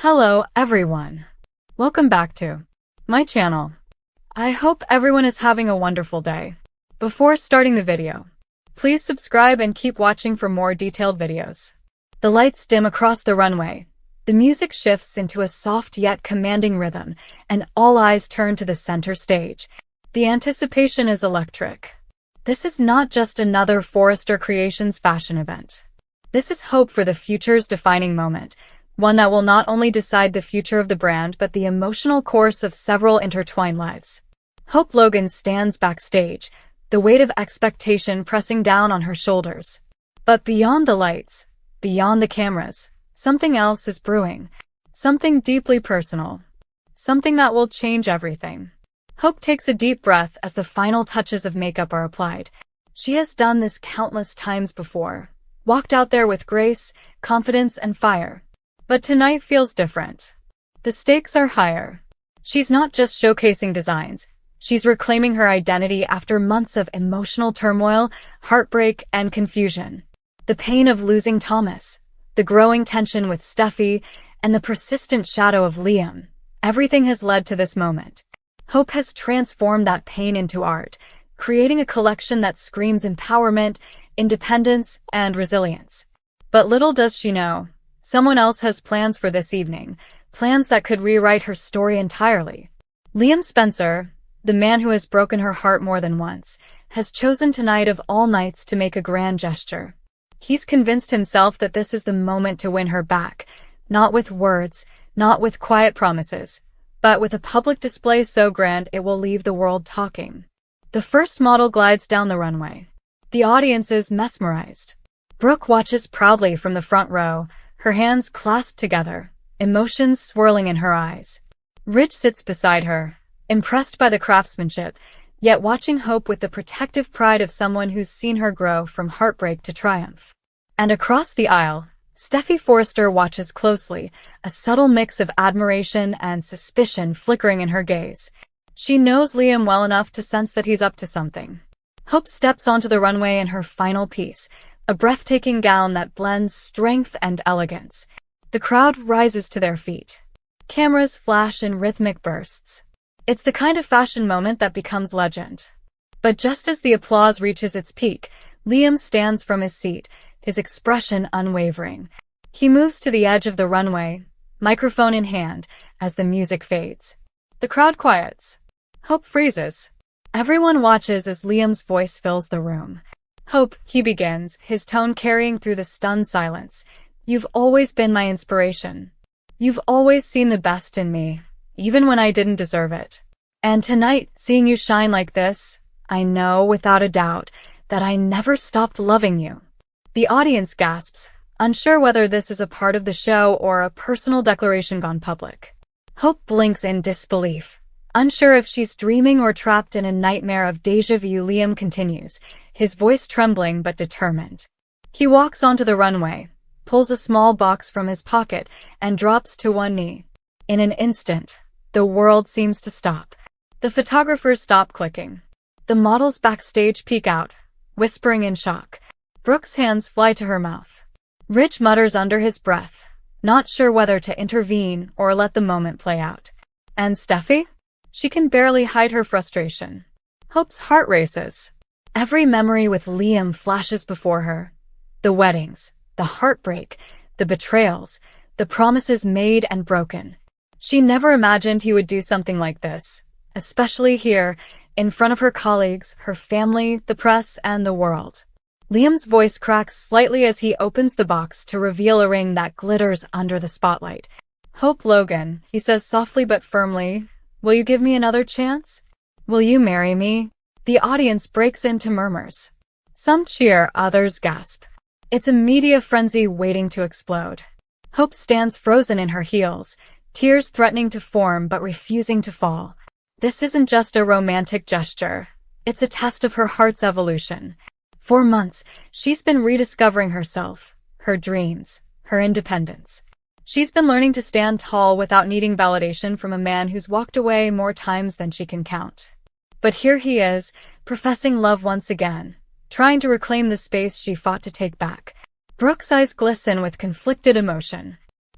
Hello everyone. Welcome back to my channel. I hope everyone is having a wonderful day. Before starting the video, please subscribe and keep watching for more detailed videos. The lights dim across the runway. The music shifts into a soft yet commanding rhythm, and all eyes turn to the center stage. The anticipation is electric. This is not just another Forrester Creations fashion event. This is hope for the future's defining moment, one that will not only decide the future of the brand but the emotional course of several intertwined lives. Hope Logan stands backstage, the weight of expectation pressing down on her shoulders. But beyond the lights, beyond the cameras, something else is brewing. Something deeply personal. Something that will change everything. Hope takes a deep breath as the final touches of makeup are applied. She has done this countless times before. Walked out there with grace, confidence, and fire. But tonight feels different. The stakes are higher. She's not just showcasing designs. She's reclaiming her identity after months of emotional turmoil, heartbreak, and confusion. The pain of losing Thomas, the growing tension with Steffi, and the persistent shadow of Liam. Everything has led to this moment. Hope has transformed that pain into art, creating a collection that screams empowerment, independence, and resilience. But little does she know, someone else has plans for this evening, plans that could rewrite her story entirely. Liam Spencer, the man who has broken her heart more than once, has chosen tonight of all nights to make a grand gesture. He's convinced himself that this is the moment to win her back, not with words, not with quiet promises, but with a public display so grand it will leave the world talking. The first model glides down the runway. The audience is mesmerized. Brooke watches proudly from the front row, her hands clasped together, emotions swirling in her eyes. Rich sits beside her, impressed by the craftsmanship, yet watching Hope with the protective pride of someone who's seen her grow from heartbreak to triumph. And across the aisle, Steffi Forrester watches closely, a subtle mix of admiration and suspicion flickering in her gaze. She knows Liam well enough to sense that he's up to something. Hope steps onto the runway in her final piece, a breathtaking gown that blends strength and elegance. The crowd rises to their feet. Cameras flash in rhythmic bursts. It's the kind of fashion moment that becomes legend. But just as the applause reaches its peak, Liam stands from his seat, his expression unwavering. He moves to the edge of the runway, microphone in hand, as the music fades. The crowd quiets. Hope freezes. Everyone watches as Liam's voice fills the room. Hope, he begins, his tone carrying through the stunned silence. You've always been my inspiration. You've always seen the best in me, even when I didn't deserve it. And tonight, seeing you shine like this, I know without a doubt that I never stopped loving you. The audience gasps, unsure whether this is a part of the show or a personal declaration gone public. Hope blinks in disbelief. Unsure if she's dreaming or trapped in a nightmare of déjà vu. Liam continues, his voice trembling but determined. He walks onto the runway, pulls a small box from his pocket, and drops to one knee. In an instant, the world seems to stop. The photographers stop clicking. The models backstage peek out, whispering in shock. Brooke's hands fly to her mouth. Rich mutters under his breath, not sure whether to intervene or let the moment play out. And Steffi? She can barely hide her frustration. Hope's heart races. Every memory with Liam flashes before her. The weddings, the heartbreak, the betrayals, the promises made and broken. She never imagined he would do something like this, especially here, in front of her colleagues, her family, the press, and the world. Liam's voice cracks slightly as he opens the box to reveal a ring that glitters under the spotlight. Hope Logan, he says softly but firmly, will you give me another chance? Will you marry me? The audience breaks into murmurs. Some cheer, others gasp. It's a media frenzy waiting to explode. Hope stands frozen in her heels, tears threatening to form but refusing to fall. This isn't just a romantic gesture. It's a test of her heart's evolution. For months, she's been rediscovering herself, her dreams, her independence. She's been learning to stand tall without needing validation from a man who's walked away more times than she can count. But here he is, professing love once again, trying to reclaim the space she fought to take back. Brooke's eyes glisten with conflicted emotion.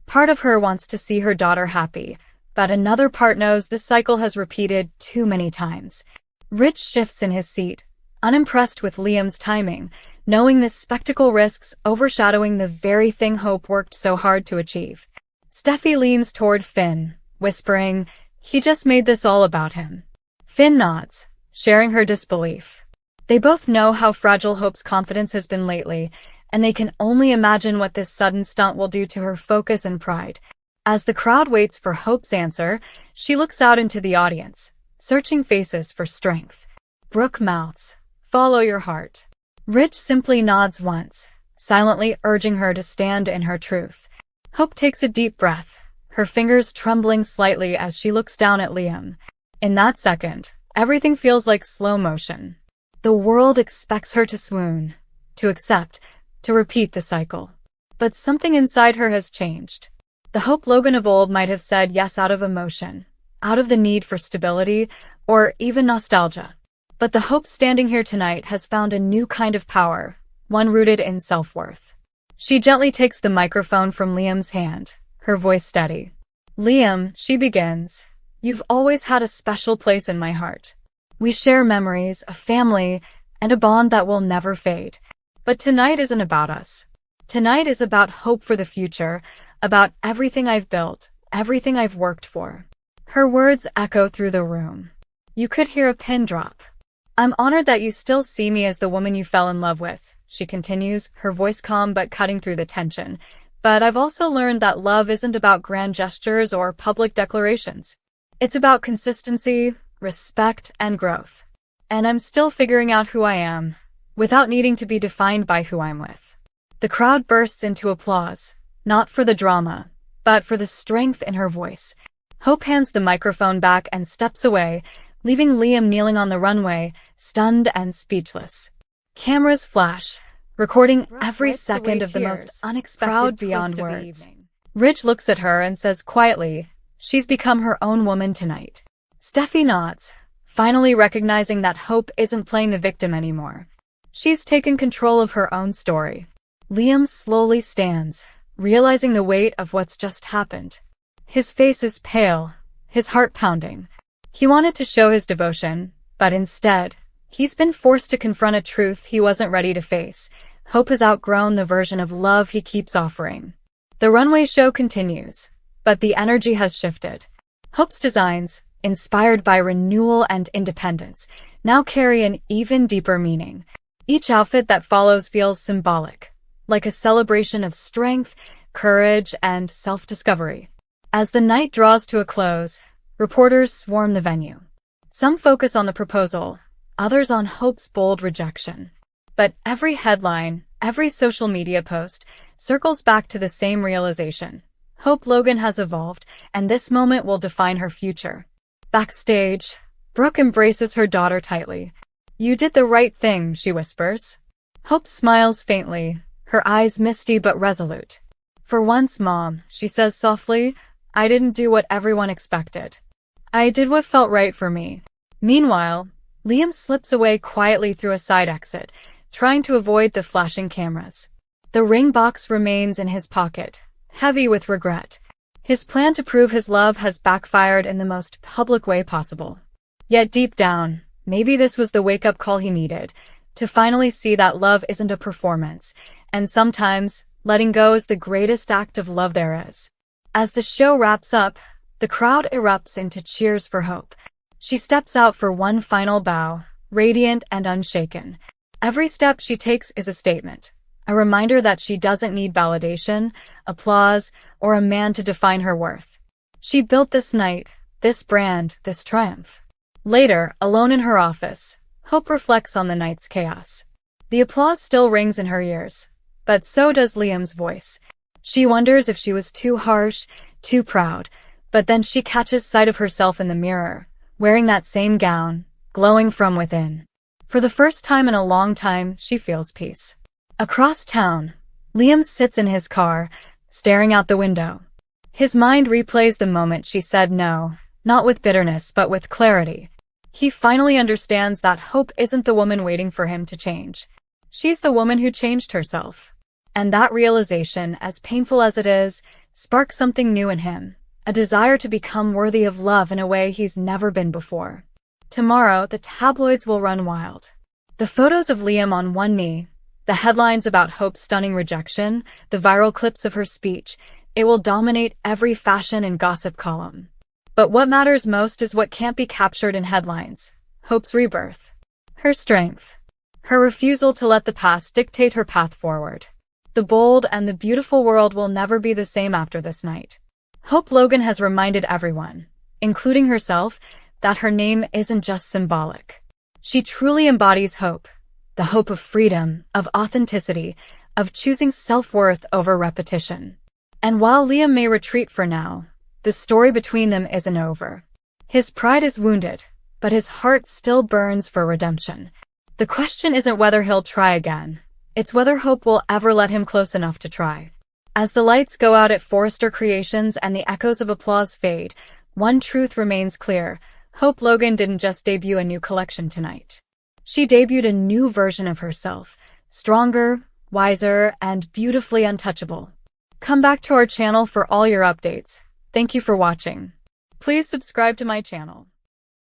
Part of her wants to see her daughter happy, but another part knows this cycle has repeated too many times. Rich shifts in his seat, unimpressed with Liam's timing, knowing this spectacle risks overshadowing the very thing Hope worked so hard to achieve. Steffi leans toward Finn, whispering, "He just made this all about him." Finn nods, sharing her disbelief. They both know how fragile Hope's confidence has been lately, and they can only imagine what this sudden stunt will do to her focus and pride. As the crowd waits for Hope's answer, she looks out into the audience, searching faces for strength. Brooke mouths, "Follow your heart." Rich simply nods once, silently urging her to stand in her truth. Hope takes a deep breath, her fingers trembling slightly as she looks down at Liam. In that second, everything feels like slow motion. The world expects her to swoon, to accept, to repeat the cycle. But something inside her has changed. The Hope Logan of old might have said yes out of emotion, out of the need for stability, or even nostalgia. But the Hope standing here tonight has found a new kind of power, one rooted in self-worth. She gently takes the microphone from Liam's hand, her voice steady. "Liam," she begins, "you've always had a special place in my heart. We share memories, a family, and a bond that will never fade. But tonight isn't about us. Tonight is about hope for the future, about everything I've built, everything I've worked for." Her words echo through the room. You could hear a pin drop. "I'm honored that you still see me as the woman you fell in love with," she continues, her voice calm but cutting through the tension. "But I've also learned that love isn't about grand gestures or public declarations. It's about consistency, respect, and growth. And I'm still figuring out who I am, without needing to be defined by who I'm with." The crowd bursts into applause, not for the drama, but for the strength in her voice. Hope hands the microphone back and steps away, leaving Liam kneeling on the runway, stunned and speechless. Cameras flash, recording every second of the most unexpected beyond words. Rich looks at her and says quietly, "She's become her own woman tonight." Steffi nods, finally recognizing that Hope isn't playing the victim anymore. She's taken control of her own story. Liam slowly stands, realizing the weight of what's just happened. His face is pale, his heart pounding. He wanted to show his devotion, but instead, he's been forced to confront a truth he wasn't ready to face. Hope has outgrown the version of love he keeps offering. The runway show continues, but the energy has shifted. Hope's designs, inspired by renewal and independence, now carry an even deeper meaning. Each outfit that follows feels symbolic, like a celebration of strength, courage, and self-discovery. As the night draws to a close, reporters swarm the venue. Some focus on the proposal, others on Hope's bold rejection. But every headline, every social media post, circles back to the same realization. Hope Logan has evolved, and this moment will define her future. Backstage, Brooke embraces her daughter tightly. "You did the right thing," she whispers. Hope smiles faintly, her eyes misty but resolute. "For once, Mom," she says softly, "I didn't do what everyone expected. I did what felt right for me." Meanwhile, Liam slips away quietly through a side exit, trying to avoid the flashing cameras. The ring box remains in his pocket, heavy with regret. His plan to prove his love has backfired in the most public way possible. Yet deep down, maybe this was the wake-up call he needed, to finally see that love isn't a performance, and sometimes, letting go is the greatest act of love there is. As the show wraps up, the crowd erupts into cheers for Hope. She steps out for one final bow, radiant and unshaken. Every step she takes is a statement, a reminder that she doesn't need validation, applause, or a man to define her worth. She built this night, this brand, this triumph. Later, alone in her office, Hope reflects on the night's chaos. The applause still rings in her ears, but so does Liam's voice. She wonders if she was too harsh, too proud, but then she catches sight of herself in the mirror, wearing that same gown, glowing from within. For the first time in a long time, she feels peace. Across town, Liam sits in his car, staring out the window. His mind replays the moment she said no, not with bitterness but with clarity. He finally understands that Hope isn't the woman waiting for him to change. She's the woman who changed herself. And that realization, as painful as it is, spark something new in him, a desire to become worthy of love in a way he's never been before. Tomorrow, the tabloids will run wild. The photos of Liam on one knee, the headlines about Hope's stunning rejection, the viral clips of her speech, it will dominate every fashion and gossip column. But what matters most is what can't be captured in headlines: Hope's rebirth, her strength, her refusal to let the past dictate her path forward. The bold and the beautiful world will never be the same after this night. Hope Logan has reminded everyone, including herself, that her name isn't just symbolic. She truly embodies hope, the hope of freedom, of authenticity, of choosing self-worth over repetition. And while Liam may retreat for now, the story between them isn't over. His pride is wounded, but his heart still burns for redemption. The question isn't whether he'll try again. It's whether Hope will ever let him close enough to try. As the lights go out at Forrester Creations and the echoes of applause fade, one truth remains clear: Hope Logan didn't just debut a new collection tonight. She debuted a new version of herself, stronger, wiser, and beautifully untouchable. Come back to our channel for all your updates. Thank you for watching. Please subscribe to my channel.